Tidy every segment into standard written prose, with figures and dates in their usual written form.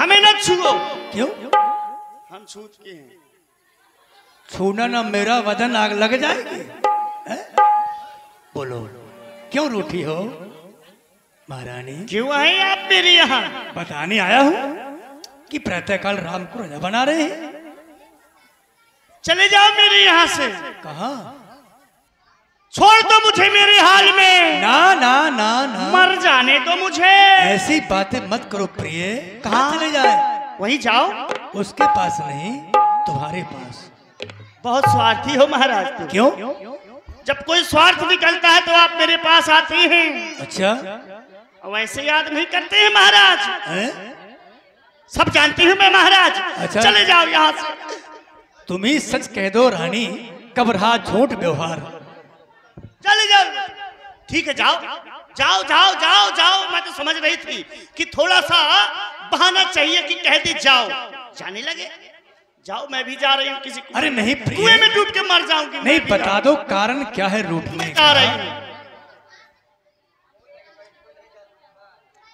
हमें न छुओ। क्यों? हम छूत के हैं। छूना ना मेरा वदन आग लग जाएगी। बोलो क्यों रूठी हो महारानी? क्यों आए आप मेरे यहाँ? बताने आया हूँ कि प्रातःकाल राम को राजा बना रहे हैं। चले जाओ मेरे यहाँ से। कहा? छोड़ दो मुझे मेरे हाल में। ना ना ना ना, मर जाने दो मुझे। ऐसी बातें मत करो प्रिय। कहाँ चले जाए? वहीं जाओ। उसके पास नहीं, तुम्हारे पास। बहुत स्वार्थी हो महाराज तुम। क्यों? जब कोई स्वार्थ निकलता है तो आप मेरे पास आते हैं। अच्छा, वैसे याद नहीं करते हैं महाराज। है? सब जानती हूँ मैं महाराज। अच्छा। चले जाओ यहाँ से। तुम ही सच कह दो रानी, कब रहा झूठ व्यवहार। चले जाओ। ठीक है, जाओ जाओ जाओ जाओ जाओ। मैं तो समझ रही थी कि थोड़ा सा बहाना चाहिए कि कह दी जाओ। जाने लगे। जाओ, मैं भी जा रही हूँ किसी अरे नहीं प्रिय, कुएं में डूब के मर जाऊंगी। नहीं, बता दो कारण क्या है रूठने का। आ रही हूँ।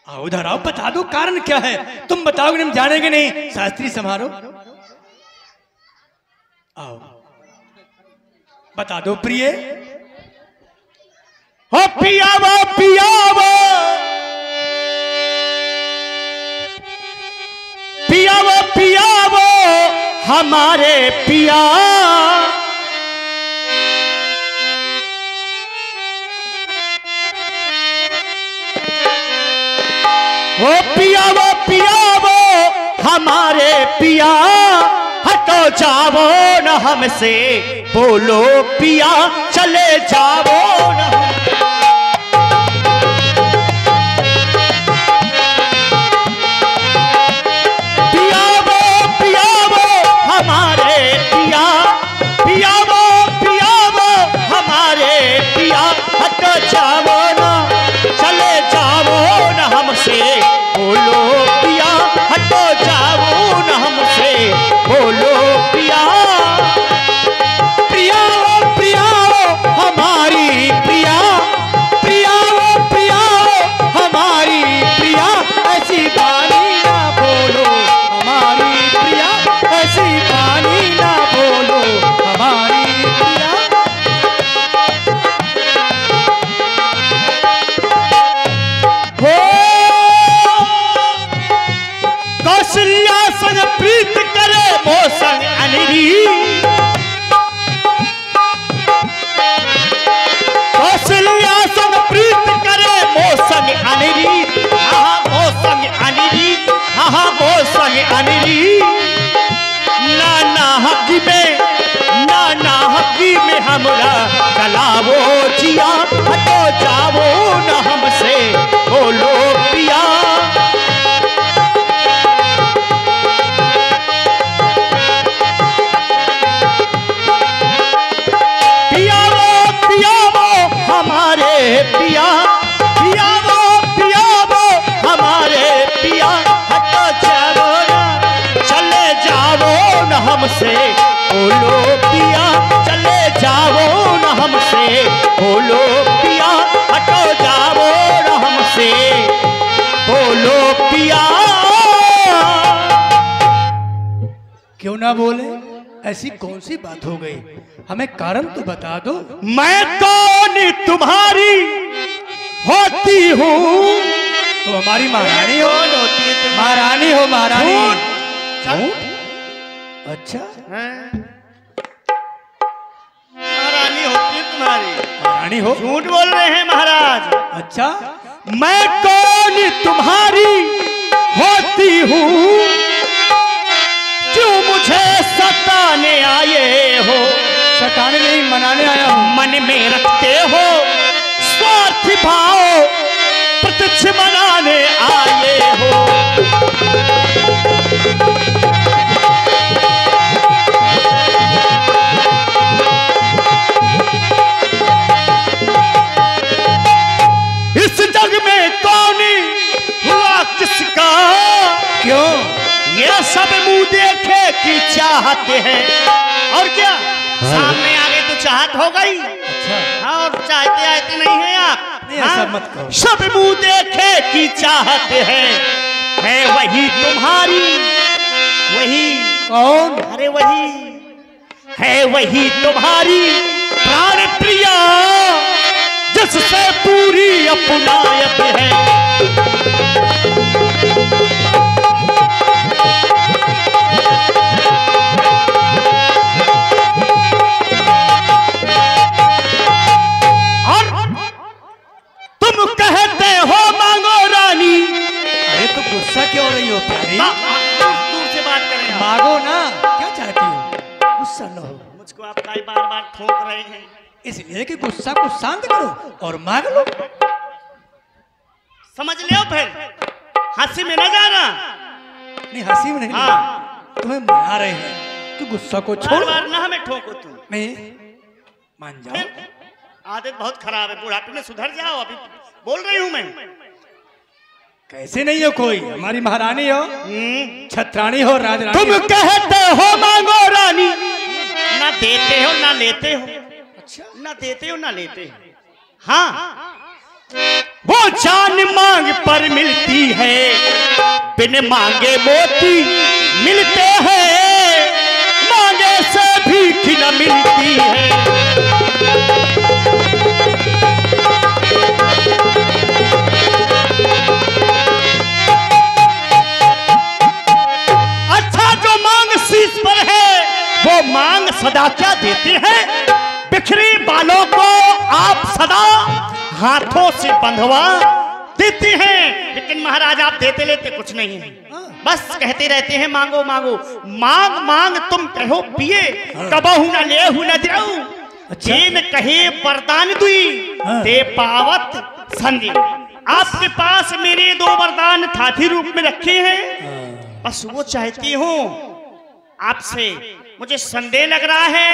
आओ उधर आओ, बता दो कारण क्या है। तुम बताओगे हम जानेंगे नहीं। शास्त्री समारो, आओ बता दो प्रिय। हो पियावो पियावो पियावो पियावो हमारे पिया। हो पियावो पियावो हमारे पिया। हटो जाओ न हमसे, बोलो पिया चले जाओ न। पियावो पियावो हमारे पिया। पियावो पियावो हमारे पिया। हटो जाओ न, चले जाओ न हमसे, बोलो पिया। हटो जाओ न हमसे, बोलो पिया। प्रिया ओ प्रिया ओ हमारी प्रिया। प्रिया ओ प्रिया ओ हमारी प्रिया। ऐसी बानी ना बोलो हमारी प्रिया। ऐसी बानी ना बोलो हमारी प्रिया। हो कौशल्या संग प्रीत करे मोसंग अनिरी। कौशल्या संग प्रीत करे मोसंग अनिरी। हाँ मोसंग अनिरी। हाँ मोसंग अनिरी। नाना हकी में हमरा चलावो जिया। हटो जाओ न हमसे, बोलो पिया। हमारे पिया। पियावो पियावो हमारे पिया। हटो जाओ न, चले जाओ न हमसे, बोलो पिया। चले जाओ न हमसे, बोलो पिया। हटो जाओ न हमसे, बोलो पिया। क्यों ना बोले? ऐसी कौन सी बात हो गई? हमें कारण तो बता दो। मैं कौन तुम्हारी होती हूँ? तो हमारी महारानी हो। कौन होती है तुम्हारी? महारानी हो, महारानी। झूठ। अच्छा, महारानी होती है तुम्हारी। महारानी हो। झूठ बोल रहे हैं महाराज। अच्छा, मैं कौन तुम्हारी होती हूँ? क्यों मुझे सताने आए हो? सताने नहीं, मनाने आया हूँ। मन में रखते हो स्वार्थी भाव, प्रत्यक्ष मनाने आए हो। इस जग में कौन हुआ किसका? क्यों? ये सब मुंह देखे कि चाहते हैं। और क्या, सामने आ गए तो चाहत हो गई। अच्छा, और चाहते आते नहीं है आप। नहीं, ऐसा मत कहो। सब मुंह देखे कि चाहते हैं। है वही तुम्हारी, वही कौन? अरे वही है वही तुम्हारी प्राण प्रिया, जिससे पूरी अपनायत है। और तुम कहते हो मांगो रानी। अरे तो गुस्सा क्यों हो रही हो प्यारी? दूर से बात करें आप। मांगो ना, क्या चाहती हो? गुस्सा न हो, मुझको आप बार बार ठोक रहे हैं, इसलिए कि गुस्सा को शांत करो और मांग लो। समझ लो फिर, हंसी में न जाना। नहीं हंसी में नहीं, हाँ। तुम्हें मना रहे हैं तो गुस्सा को छोड़ो। बार ना हमें ठोको तुम। नहीं मान जाओ। आदत बहुत खराब है, बुढ़ापे में सुधर जाओ। अभी बोल रही हूं मैं। कैसे नहीं हो कोई, हमारी महारानी हो, छत्राणी हो, राजरानी तुम कहते हो मांगो रानी, ना देते हो ना लेते हो। अच्छा, ना देते हो ना लेते हो। हाँ, वो जान मांग पर मिलती है, बिन मांगे मोती मिलते हैं, मांगे से भीख न मिलती है। अच्छा जो मांग शीश पर है, वो मांग सदा क्या देते हैं? बिखरी बालों को आप सदा हाथों से बंधवा देते हैं, लेकिन महाराज आप देते लेते कुछ नहीं है। बस कहते रहते हैं मांगो मांगो। मांग मांग तुम कहो पिए, कबहू न लेहू न देऊ। जेन कहे वरदान दुई, दे पावत संधि। आपके पास मेरे 2 वरदान थाथी रूप में रखे हैं, बस वो चाहती हूँ आपसे। मुझे संदेह लग रहा है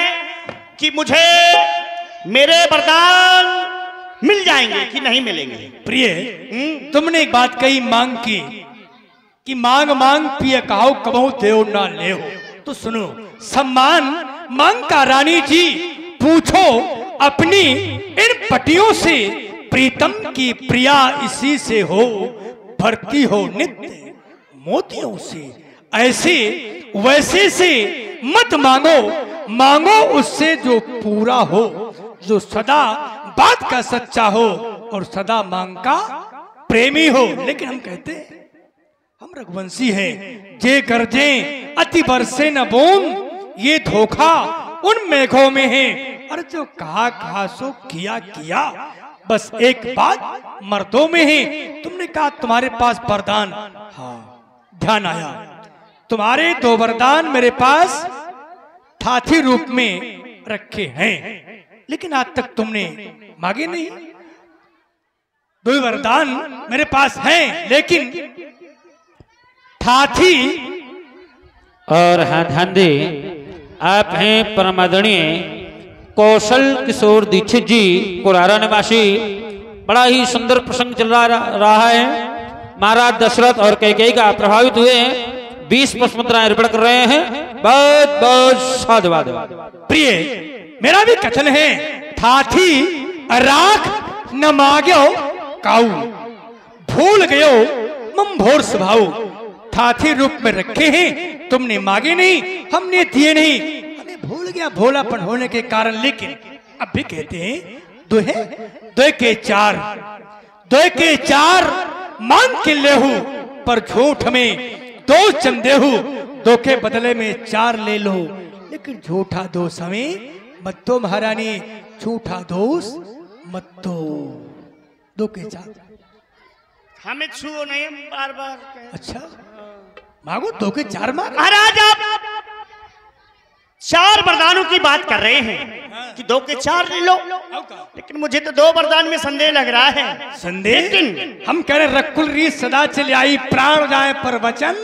कि मुझे मेरे वरदान मिल जाएंगे कि नहीं मिलेंगे। प्रिय तुमने एक बात कही मांग की कि मांग मांग पिए कहो कबहू देओ ना ले हो। तो सुनो, सम्मान मांग का रानी जी पूछो अपनी इन पटियों से, प्रीतम की प्रिया इसी से हो, भरती हो नित्य मोतियों से। ऐसे वैसे से मत मांगो, मांगो उससे जो पूरा हो, जो सदा बात का सच्चा हो और सदा मांग का प्रेमी हो। लेकिन हम कहते हैं हम रघुवंशी हैं, जे गरजे अति बरसे न बूंद, ये धोखा उन मेघों में है। और जो कहा सो किया किया, बस एक बात मर्दों में है। तुमने कहा तुम्हारे पास वरदान, हाँ ध्यान आया, तुम्हारे 2 वरदान मेरे पास थाथी रूप में रखे हैं, लेकिन आज तक तुमने मांगे नहीं। 2 वरदान मेरे पास हैं, लेकिन थाथी और हाँ ध्यान दे, आप हैं परमादरणीय कौशल किशोर दीक्षित जी, कोलारा निवासी। बड़ा ही सुंदर प्रसंग चल रहा है। महाराज दशरथ और कैकेयी का प्रभावित हुए हैं, 20 पुष्पमुद्राएं अर्पण कर रहे हैं। बहुत बहुत साधुवाद। प्रिय मेरा भी कथन है, थाथी राख न मांगो काऊ, भूल गयो मम भोर स्वभाव। थाथी रूप में रखे हैं, तुमने मांगे नहीं, हमने दिए नहीं, हमें भूल गया भोलापन होने के कारण। लेकिन अब भी कहते हैं दुहे के चार मांग के लेहू, पर झूठ में 2 चंदेहू, 2 के बदले में 4 ले लो। लेकिन झूठा दोष हमें मत दो महारानी, झूठा दोष मत दो। 2 के 4 हमें छुओ नहीं, हम बार बार अच्छा मांगो, 2 के 4 मांग। महाराज आप 4 वरदानों की बात कर रहे हैं कि 2 के 4 ले लो, लेकिन मुझे तो 2 वरदान में संदेह लग रहा है। संदेह? लेकिन हम कह रहे रकुल री सदा चले आई, प्राण जाए पर वचन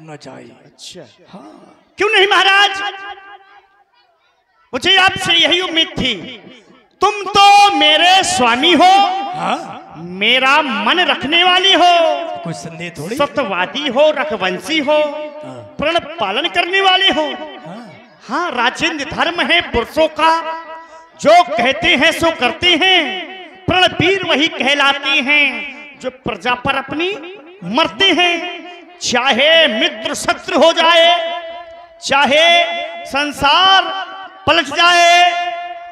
न जाए। अच्छा हाँ, क्यों नहीं महाराज, मुझे आपसे यही उम्मीद थी। तुम तो मेरे स्वामी हो, हाँ मेरा मन रखने वाली हो, कोई संदेह थोड़ी। सत्यवादी हो, रघुवंशी हो, प्रण पालन करने वाले हो। हाँ, राजेंद्र धर्म है पुरुषों का, जो कहते हैं सो करते हैं। प्रणवीर वही कहलाते हैं जो प्रजा पर अपनी मरते हैं। चाहे मित्र शत्रु हो जाए, चाहे संसार पलट जाए,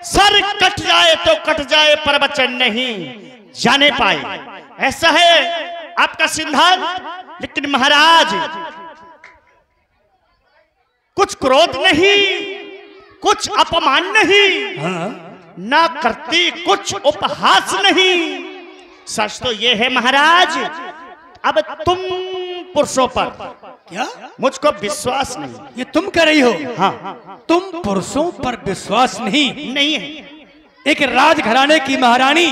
सर कट जाए तो कट जाए पर वचन नहीं जाने पाए, ऐसा है आपका सिद्धांत। लेकिन महाराज कुछ क्रोध नहीं, कुछ अपमान नहीं, ना करती कुछ उपहास नहीं। सच तो ये है महाराज, अब तुम पुरुषों पर क्या मुझको विश्वास नहीं। ये तुम कह रही हो? हाँ, तुम पुरुषों पर विश्वास नहीं? नहीं है। एक राजघराने की महारानी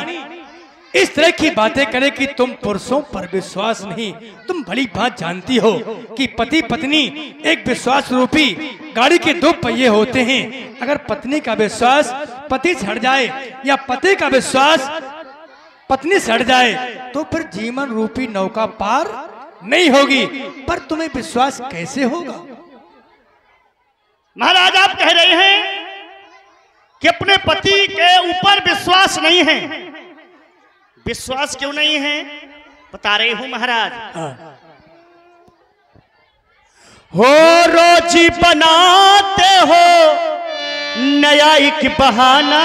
इस तरह की बातें करे कि तुम पुरुषों पर विश्वास नहीं। तुम भली बात जानती हो कि पति पत्नी एक विश्वास रूपी गाड़ी के दो पहिए होते हैं। अगर पत्नी का विश्वास पति से हट जाए या पति का विश्वास पत्नी से हट जाए तो फिर जीवन रूपी नौका पार नहीं होगी। पर तुम्हें विश्वास कैसे होगा? महाराज आप कह रहे हैं कि अपने पति के ऊपर विश्वास नहीं है। विश्वास क्यों नहीं है बता रही हूं महाराज। हो रोजी बनाते हो नया एक बहाना,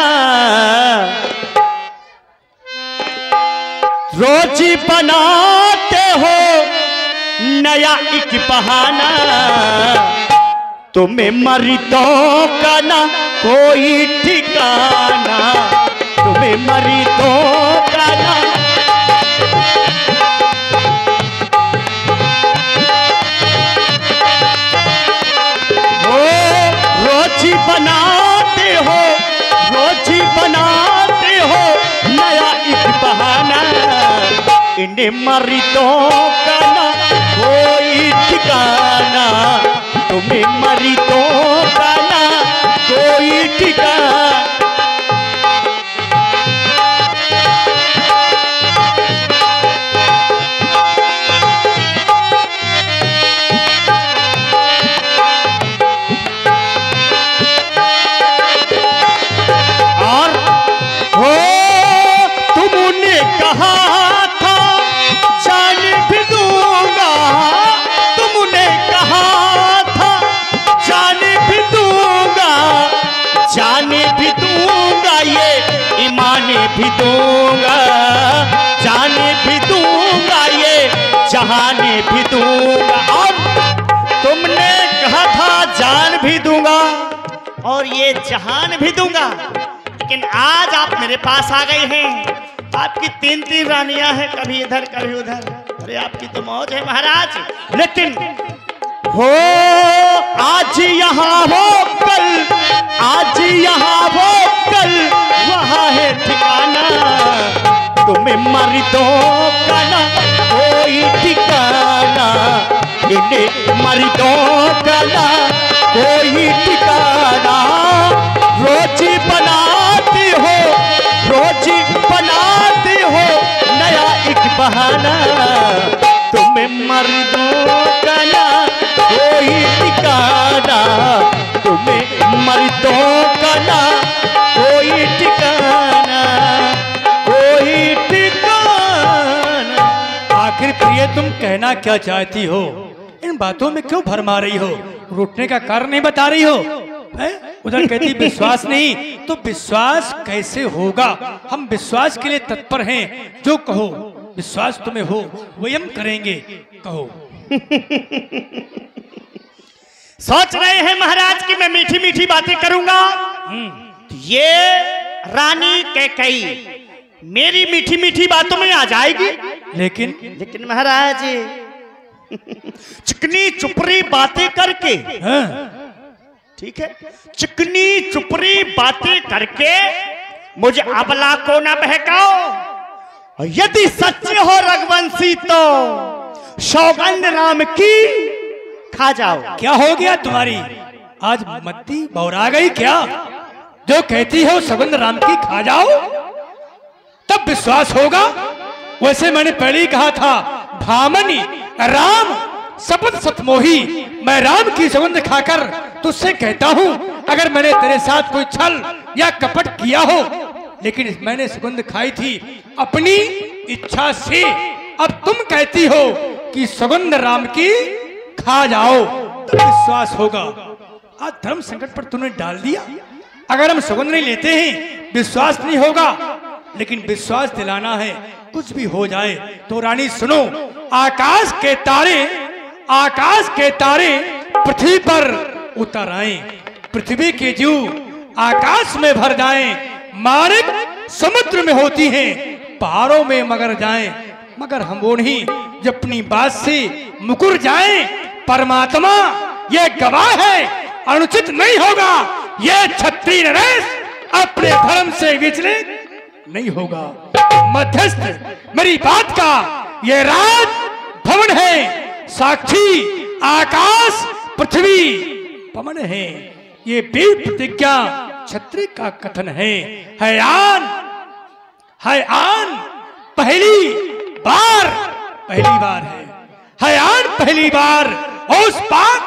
रोजी बनाते हो नया एक बहाना, तुम्हें मर्दों का ना कोई ठिकाना, तुम्हें मर्दों का ना। हो रोजी बनाते हो, रोजी बनाते हो नया एक बहाना, इन्हें मर्दों का ना कोई ठिकाना, तुम्हें मर्दों का ना कोई ठिकाना। और हो तुमने कहा था जान भी दूंगा, तुमने कहा था जान भी दूंगा, जान भी दूंगा ये ईमान भी दूंगा, जान भी दूंगा ये जहान भी दूंगा। और तुमने कहा था जान भी दूंगा और ये जहान भी दूंगा, लेकिन आज आप मेरे पास आ गए हैं। आपकी तीन तीन रानियां हैं, कभी इधर कभी उधर। अरे आपकी तो मौज है महाराज। लेकिन हो आज यहाँ हो कल, आज यहाँ हो कल वहाँ है ठिकाना, तुम्हें मर्दों का ना कोई ठिकाना, इन्हें मर्दों का ना कोई ठिकाना। रोजी बनाती हो, रोजी बनाती हो नया एक बहाना, तुम्हें मर्दों का ना कोई ठिकाना, तुम्हें मर्दों का ना कोई ठिकाना, कोई ठिकाना। आखिर प्रिय तुम कहना क्या चाहती हो? इन बातों में क्यों भरमा रही हो? रूठने का कारण नहीं बता रही हो? उधर कहती विश्वास नहीं, तो विश्वास कैसे होगा? हम विश्वास के लिए तत्पर हैं। जो कहो विश्वास तुम्हें हो वही हम करेंगे, कहो। सोच रहे हैं महाराज कि मैं मीठी मीठी बातें करूंगा। ये रानी कैकई मेरी मीठी मीठी बातों में आ जाएगी। लेकिन महाराज चिकनी चुपड़ी बातें करके, ठीक है, चिकनी चुपड़ी बातें करके मुझे अबला को ना बहकाओ। यदि सच्चे हो रघुवंशी तो सौगंध राम की खा जाओ। क्या हो गया तुम्हारी? आज मत्ती बौरा गई क्या? जो कहती हो सौगंध राम की खा जाओ तब विश्वास होगा। वैसे मैंने पहले ही कहा था, भामनी राम शपथ सतमोही, मैं राम की सौगंध खाकर तुझसे कहता हूं अगर मैंने तेरे साथ कोई छल या कपट किया हो, लेकिन मैंने सौगंध खाई थी अपनी इच्छा से। अब तुम कहती हो कि सौगंध राम की खा जाओ तो विश्वास होगा। आज धर्म संकट पर तूने डाल दिया। अगर हम सौगंध नहीं लेते हैं विश्वास नहीं होगा, लेकिन विश्वास दिलाना है। कुछ भी हो जाए तो रानी सुनो, आकाश के तारे पृथ्वी पर उतर आए, पृथ्वी के जीव आकाश में भर जाएं, मार्ग समुद्र में होती हैं, पहाड़ों में मगर जाएं, मगर हम वो नहीं जो अपनी बात से मुकुर जाएं। परमात्मा ये गवाह है, अनुचित नहीं होगा ये क्षत्रिय नरेश अपने धर्म से विचलित नहीं होगा। मध्यस्थ मेरी बात का ये राज भवन है, साक्षी आकाश पृथ्वी पवन है, ये वीर प्रतिज्ञा क्षत्रिय का कथन है। आन पहली बार है आन पहली बार उस पाक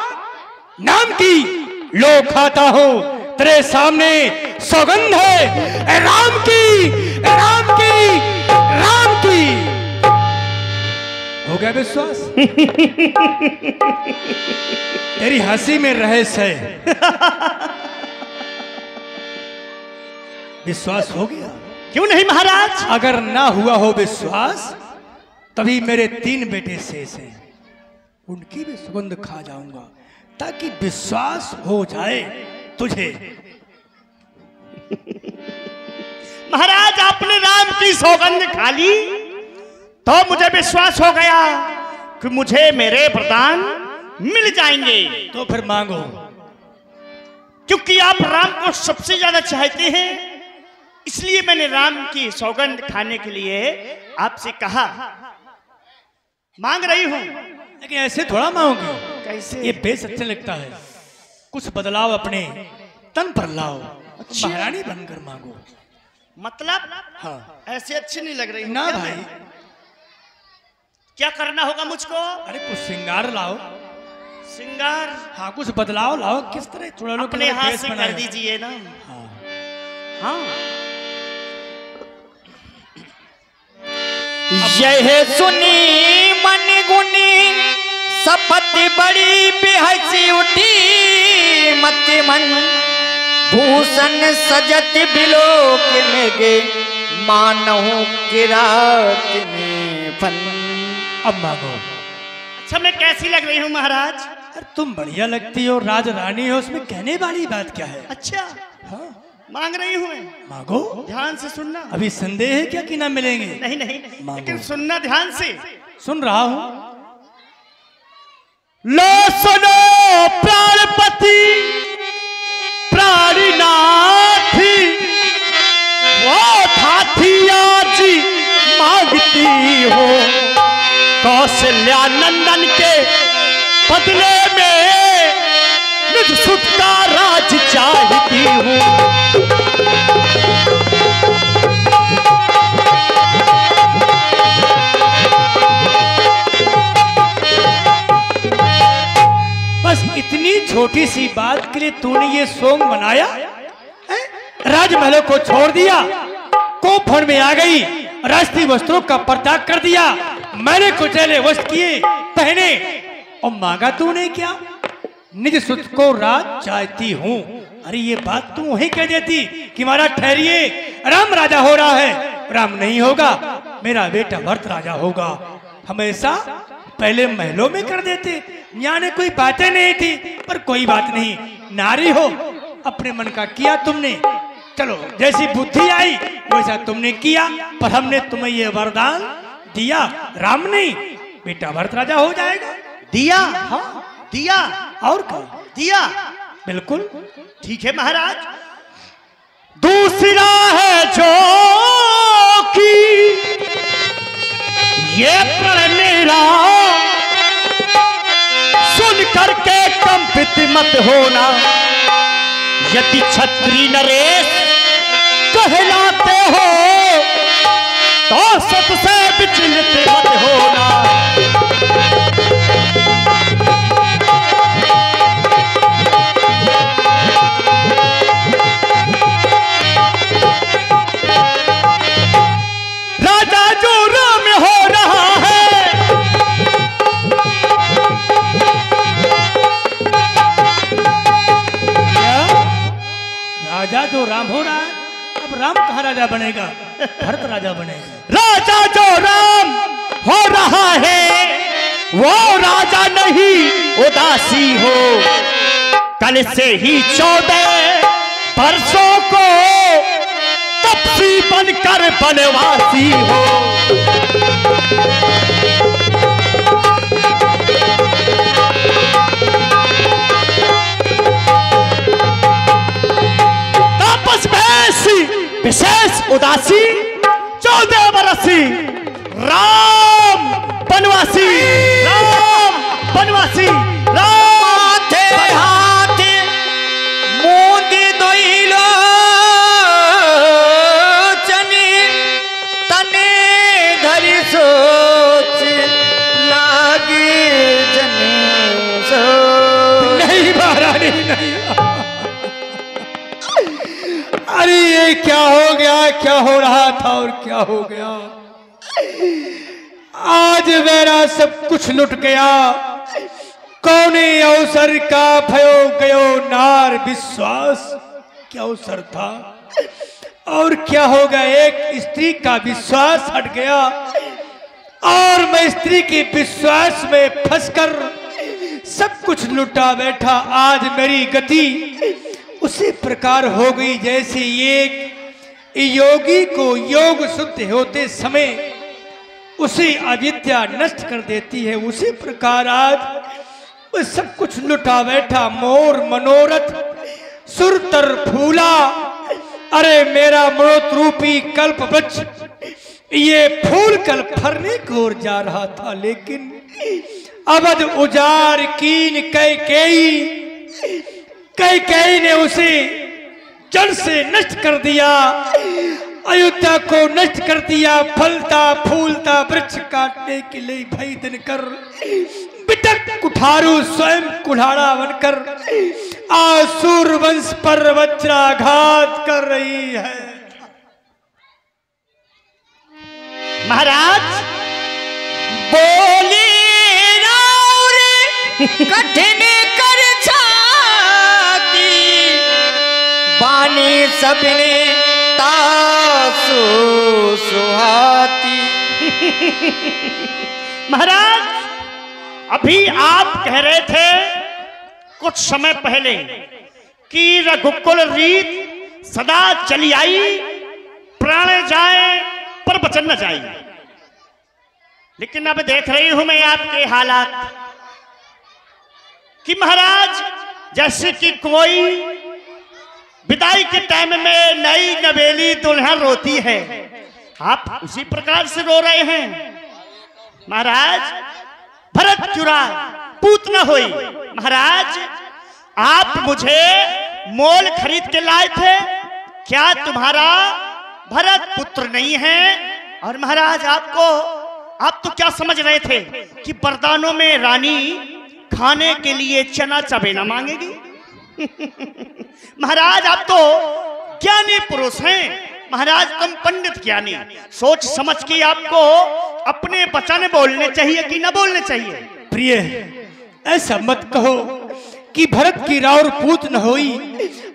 नाम की लो खाता हूं, तेरे सामने सौगंध है राम की। हो गया विश्वास? तेरी हंसी में रहस्य है। विश्वास हो गया? क्यों नहीं महाराज? अगर ना हुआ हो विश्वास तभी मेरे 3 बेटे शेष हैं, उनकी भी सुगंध खा जाऊंगा ताकि विश्वास हो जाए तुझे। महाराज आपने राम की सौगंध खा ली तो मुझे विश्वास हो गया कि मुझे मेरे वरदान मिल जाएंगे। तो फिर मांगो। क्योंकि आप राम को सबसे ज्यादा चाहते हैं, इसलिए मैंने राम की सौगंध खाने के लिए आपसे कहा। मांग रही हूं। लेकिन ऐसे थोड़ा मांगोगे, कैसे? ये बेस अच्छा लगता है। कुछ बदलाव अपने तन पर लाओ। अच्छा। महारानी बनकर मांगो। मतलब? हाँ। ऐसे अच्छी नहीं लग रही ना क्या भाई। मैं? क्या करना होगा मुझको? अरे कुछ श्रृंगार लाओ। श्रृंगार? हाँ कुछ बदलाव लाओ। किस तरह थोड़ा लोग अपने हाथ से कर दीजिए ना। हाँ। हाँ। यह सुनी मन गुनी सपत बड़ी बेहसी उठी, मत मन भूषण सजत बिलोक में गे, मानहु किरात में फन। अब मांगो। अच्छा मैं कैसी लग रही हूँ महाराज? अरे तुम बढ़िया लगती हो, राज रानी हो, उसमें कहने वाली बात क्या है? अच्छा हाँ मांग रही हूँ मैं। मांगो। ध्यान से सुनना। अभी संदेह है क्या कि ना मिलेंगे? नहीं नहीं, मांगो। लेकिन सुनना ध्यान से। सुन रहा हूं। लो सुनो प्राणपति प्राणनाथ, वो थाथी आज मांगती हो, कौशल्या नंदन के बदले में निज सुख का राज चाहती हूँ। बस इतनी छोटी सी बात के लिए तूने ये सॉन्ग बनाया? राजमहलों को छोड़ दिया, कोफर में आ गई, राष्ट्रीय वस्त्रों का परित्याग कर दिया, मैंने कुचैले वस्त्र किए पहने और मांगा तूने क्या? निज सुख को राज चाहती हूँ। अरे ये बात तू वही कह देती कि महाराज ठहरिए, राम राजा हो रहा है। राम नहीं होगा, मेरा बेटा भरत राजा होगा। हमेशा पहले महलों में कर देते, यहाँ ने कोई बातें नहीं थी। पर कोई बात नहीं, नारी हो, अपने मन का किया तुमने। चलो जैसी बुद्धि आई वैसा तुमने किया, पर हमने तुम्हें ये वरदान दिया, राम नहीं बेटा भरत राजा हो जाएगा। दिया? हाँ दिया? और क्या दिया? बिल्कुल ठीक है महाराज। दूसरा है जो कि ये प्रण मेरा सुन करके कंपित मत होना, यदि क्षत्रिय नरेश कहलाते हो तो सबसे विचलित मत होना। राजा जो राम हो रहा है राम कहाँ राजा बनेगा, भरत राजा बनेगा। राजा जो राम हो रहा है वो राजा नहीं उदासी हो, कल से ही 14 वर्षों को तपसी बनकर बनवासी हो। तापस में विशेष उदासी 14 बरसी राम बनवासी, राम बनवासी, राम माथे हाथ मूंदी दोइलो चनी तने धरी सोच लागे जन सो। नहीं महारानी नहीं। अरे ये क्या हो गया, क्या हो रहा था और क्या हो गया। आज मेरा सब कुछ लुट गया। कौने अवसर का भयो गयो नार विश्वास, क्या अवसर था और क्या हो गया। एक स्त्री का विश्वास हट गया और मैं स्त्री के विश्वास में फंसकर सब कुछ लुटा बैठा। आज मेरी गति उसी प्रकार हो गई जैसे एक योगी को योग शुद्ध होते समय उसे अविद्या नष्ट कर देती है, उसी प्रकार आज वो सब कुछ लुटा बैठा। मोर मनोरथ सुरतर फूला, अरे मेरा मनोरथ रूपी कल्प वृक्ष ये फूल कल फरने की ओर जा रहा था, लेकिन अवध उजार कीन कैकेयी ने उसे जड़ से नष्ट कर दिया, अयोध्या को नष्ट कर दिया। फलता फूलता वृक्ष काटने के लिए भई दिनकर बिटक कुठारू स्वयं कुल्हाड़ा बनकर आसुर वंश पर वज्राघात कर रही है। महाराज बोली कठिन कर छाती बानी सबने तासु सुहाती। महाराज अभी आप कह रहे थे कुछ समय पहले कि रघुकुल रीत सदा चली आई, प्राण जाए पर वचन न जाए। लेकिन अब देख रही हूं मैं आपके हालात कि महाराज जैसे कि कोई विदाई के टाइम में नई नवेली दुल्हन रोती है, आप उसी प्रकार से रो रहे हैं। महाराज भरत चुरा पूत न होई। महाराज आप मुझे मोल खरीद के लाए थे, क्या तुम्हारा भरत पुत्र नहीं है? और महाराज आप तो क्या समझ रहे थे कि वरदानों में रानी खाने के लिए चना चबेना मांगेगी? महाराज आप तो ज्ञानी पुरुष हैं। महाराज तुम पंडित ज्ञानी, सोच समझ के आपको अपने वचन बोलने चाहिए कि न बोलने चाहिए। प्रिय ऐसा मत कहो कि भरत की राउर पूत न होई,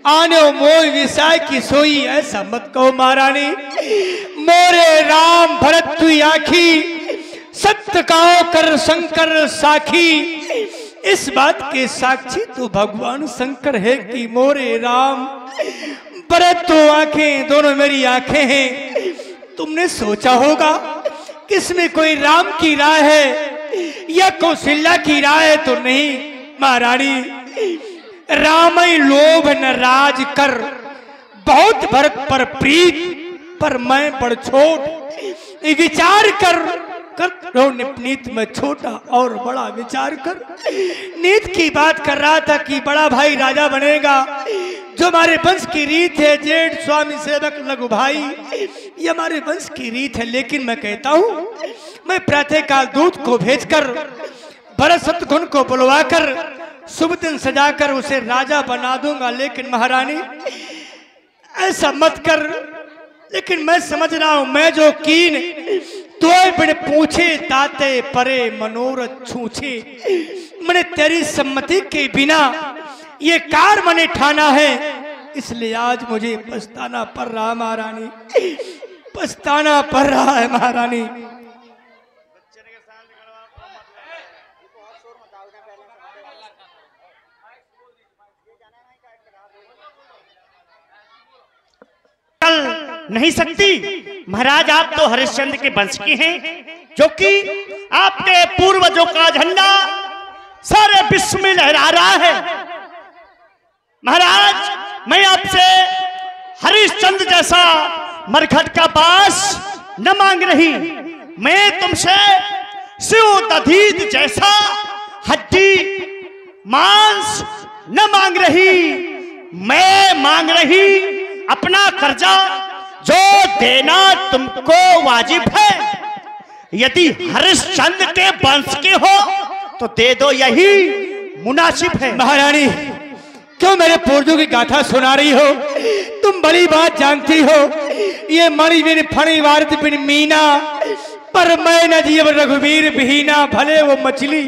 आने मोय विषय की सोई। ऐसा मत कहो महारानी। मोरे राम भरत तु आखी, सत्य कहो कर शंकर साखी। इस बात के साक्षी तो भगवान शंकर है कि मोरे राम भरत तो आंखें, दोनों मेरी आंखें हैं। तुमने सोचा होगा कि इसमें कोई राम की राय है या कौशल्या की राय तो नहीं महारानी। राम लोभ न राज कर, बहुत भरत पर प्रीत, पर मैं बड़ छोट। विचार कर नीत में छोटा और बड़ा विचार कर। नीत की बात कर रहा था कि बड़ा भाई राजा बनेगा, जो हमारे वंश की रीत है। जेठ स्वामी सेवक लघु भाई, ये हमारे वंश की रीत है। लेकिन मैं कहता हूँ, मैं प्रातःकाल दूत को भेजकर भरत शत्रुघ्न को बुलवाकर शुभ दिन सजाकर उसे राजा बना दूंगा। लेकिन महारानी ऐसा मत कर। लेकिन मैं समझ रहा हूं, मैं जो कीन तो बिन पूछे ताते परे मनोरथ छूछे। मैंने तेरी सम्मति के बिना ये कार मैंने ठाना है इसलिए आज मुझे पछताना पड़ रहा है महारानी, पछताना पड़ रहा है महारानी। नहीं सकती महाराज, आप तो हरिश्चंद्र के वंश की हैं, जो कि आपके पूर्वजों का झंडा सारे विश्व में लहरा रहा है। महाराज मैं आपसे हरिश्चंद्र जैसा मरघट का बास न मांग रही, मैं तुमसे शिव दधीच जैसा हड्डी मांस न मांग रही, मैं मांग रही अपना कर्जा जो देना तुमको वाजिब है। यदि हरिश्चंद्र के वंश के हो तो दे दो, यही मुनासिब है। महारानी क्यों मेरे पूर्वजों की गाथा सुना रही हो? तुम बड़ी बात जानती हो, ये मणि बिन फणी वारत बिन मीना, पर मैं न जीव रघुवीर बिहीना। भले वो मछली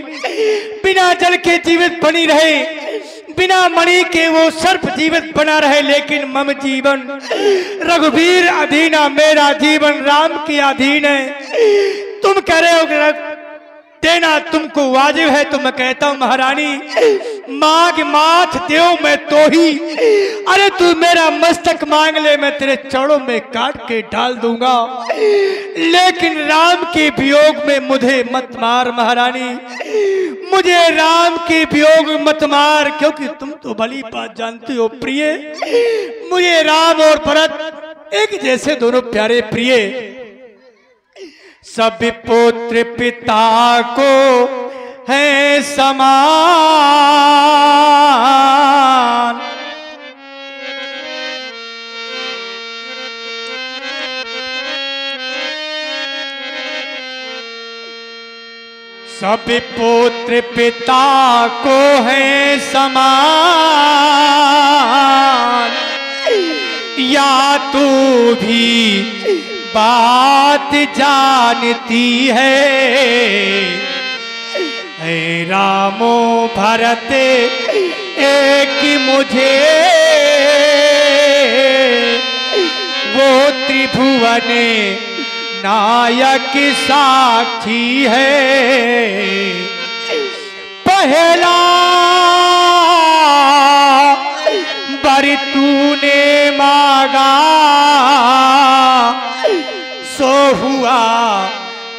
बिना जल के जीवित बनी रहे, बिना मणि के वो सर्प जीवित बना रहे, लेकिन मम जीवन रघुवीर अधीना, मेरा जीवन राम के अधीन है। तुम कह रहे हो देना तुमको वाजिब है, तो मैं कहता हूं महारानी मांग माथ देव मैं तो ही, अरे तू मेरा मस्तक मांग ले, मैं तेरे चरणों में काट के डाल दूंगा, लेकिन राम के वियोग में मुझे मत मार महारानी, मुझे राम के वियोग मत मार, क्योंकि तुम तो भली बात जानती हो प्रिय, मुझे राम और भरत एक जैसे दोनों प्यारे प्रिय। सब पुत्र पिता को है समान, सब पुत्र पिता को है समान, या तू भी बात जानती है, ऐ रामो भरत एक मुझे, वो त्रिभुवन नायक साक्षी है। पहला बर तूने मांगा सो हुआ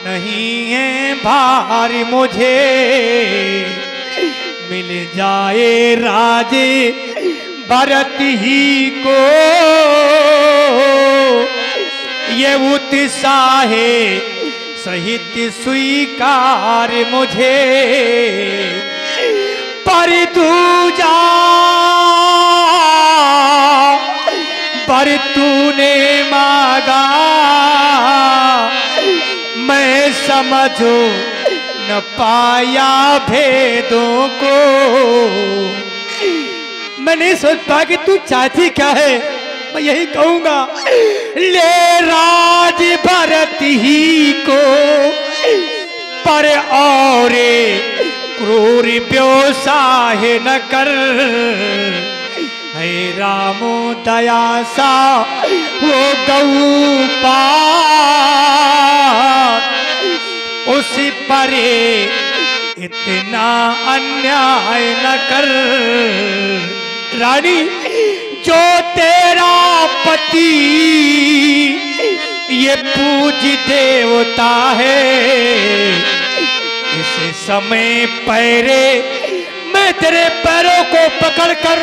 नहीं है भार मुझे, मिल जाए राजे भरत ही को ये उत्साहे सहित स्वीकार मुझे, पर दूजा पर तूने मांगा मैं समझो न पाया भेदों को। मैं नहीं सोच पाया कि तू चाहती क्या है, मैं यही कहूंगा ले राज भरत ही को, पर और क्रूर व्यवसाय न कर, हे रामो दया सा वो गौ पार, उस परे इतना अन्याय न कर। रानी जो तेरा पति ये पूज देवता है, इस समय पैरे मैं तेरे पैरों को पकड़कर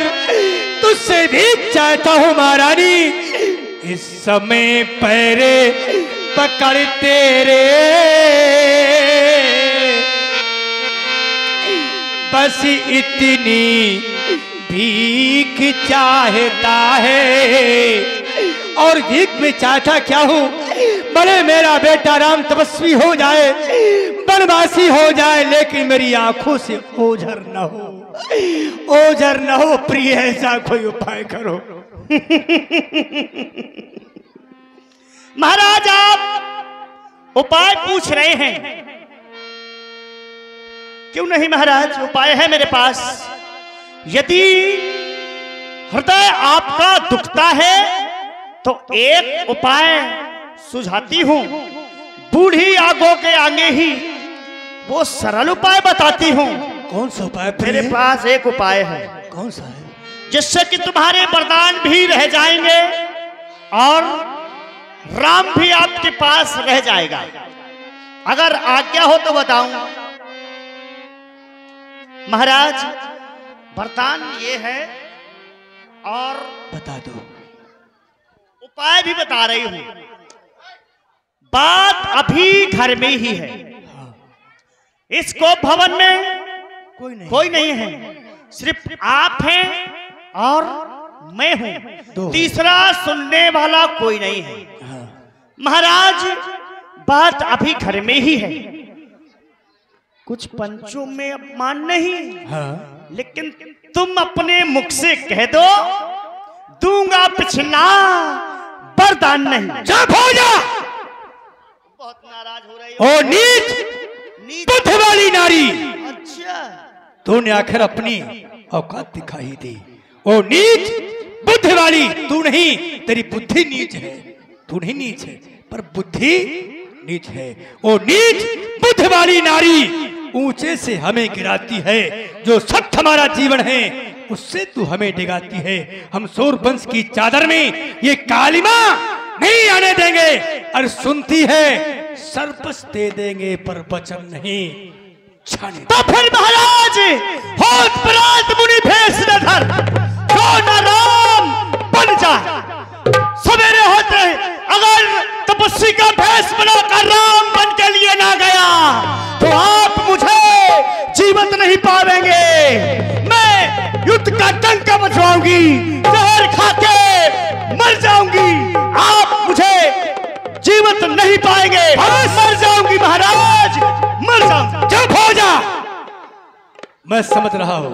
तुझसे भी चाहता हूं महारानी, इस समय पैरे पकड़ तेरे बस इतनी भीख चाहता है। और भीख में चाहता क्या हूं, बड़े मेरा बेटा राम तपस्वी हो जाए, वनवासी हो जाए, लेकिन मेरी आंखों से ओझर न हो, ओझर न हो। प्रिय ऐसा कोई उपाय करो। महाराज आप उपाय पूछ रहे हैं, क्यों नहीं महाराज, उपाय है मेरे पास। यदि हृदय आपका दुखता है तो एक उपाय सुझाती हूं। बूढ़ी आगों के आगे ही वो सरल उपाय बताती हूं। कौन सा उपाय मेरे प्रिय? पास एक उपाय है कौन सा है? जिससे कि तुम्हारे वरदान भी रह जाएंगे और राम भी आपके पास रह जाएगा। अगर आज्ञा हो तो बताऊं। महाराज वरदान ये है और बता दो। उपाय भी बता रही हूं। बात अभी घर में ही है। इसको भवन में कोई नहीं है, सिर्फ आप हैं और मैं हूं। तीसरा सुनने वाला कोई नहीं है। महाराज बात अभी घर में ही है। कुछ पंचों में अपमान नहीं, लेकिन तुम अपने मुख से कह दो दूंगा पिछला वरदान नहीं। चुप हो जा। बहुत नाराज हो रही हो। ओ नीच बुद्ध वाली नारी, अच्छा तूने आखिर अपनी औकात दिखाई दी। ओ नीच बुद्ध वाली, तू नहीं, तेरी बुद्धि नीच है। तू नहीं नीच है पर बुद्धि नीच है। ओ नीच बुद्ध वाली नारी, ऊंचे से हमें गिराती है। जो सत्य हमारा जीवन है उससे तू हमें डिगाती है। हम सूरवंश की चादर में ये कालिमा नहीं आने देंगे। और सुनती है सर्पस दे देंगे पर वचन नहीं छाने। तो फिर महाराज होत परात मुनि भेष न धर, जो न राम बन जाए। सवेरे होते अगर तपस्वी का भेष बनाकर राम बन के लिए ना गया तो आप मुझे जीवित नहीं पावेंगे। मैं युद्ध का डंका बजवाऊंगी, जहर खा के मर जाऊंगी। आप मुझे जीवित नहीं पाएंगे। मर जाऊंगी महाराज, मर जाऊंगी। चुप हो जा। मैं समझ रहा हूं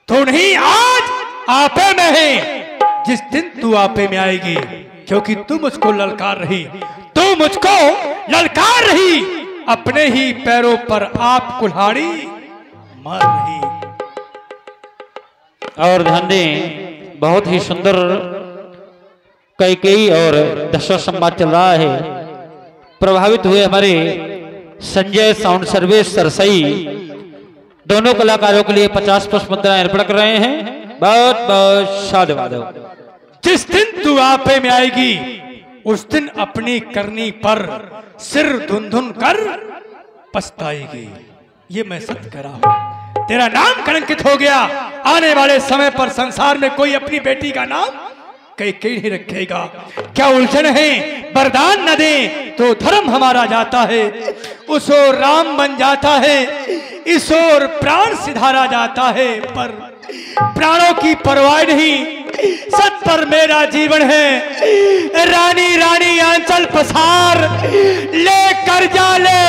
तू नहीं आज आपे में है। जिस दिन तू आपे में आएगी, क्योंकि तू मुझको ललकार रही, तू मुझको ललकार रही, अपने ही पैरों पर आप कुल्हाड़ी मार रही। और ध्यान दें, बहुत ही सुंदर कैकेयी और दशरथ संवाद चल रहा है। प्रभावित हुए हमारे संजय साउंड सर्विस सरसई दोनों कलाकारों के लिए 50 पुष्प मुद्राएं अर्पण कर रहे हैं। बहुत बहुत साधुवाद। जिस दिन तू आपे में आएगी उस दिन अपनी करनी पर सिर धुन धुन कर पछताएगी। ये मैं सत्य कह रहा हूं। तेरा नाम कलंकित हो गया। आने वाले समय पर संसार में कोई अपनी बेटी का नाम कैकेयी नहीं रखेगा। क्या उलझन है, वरदान न दे तो धर्म हमारा जाता है। उस ओर राम बन जाता है, इस ओर प्राण सिधारा जाता है। पर प्राणों की परवाह नहीं, सत पर मेरा जीवन है। रानी रानी आंचल पसार ले कर जा ले।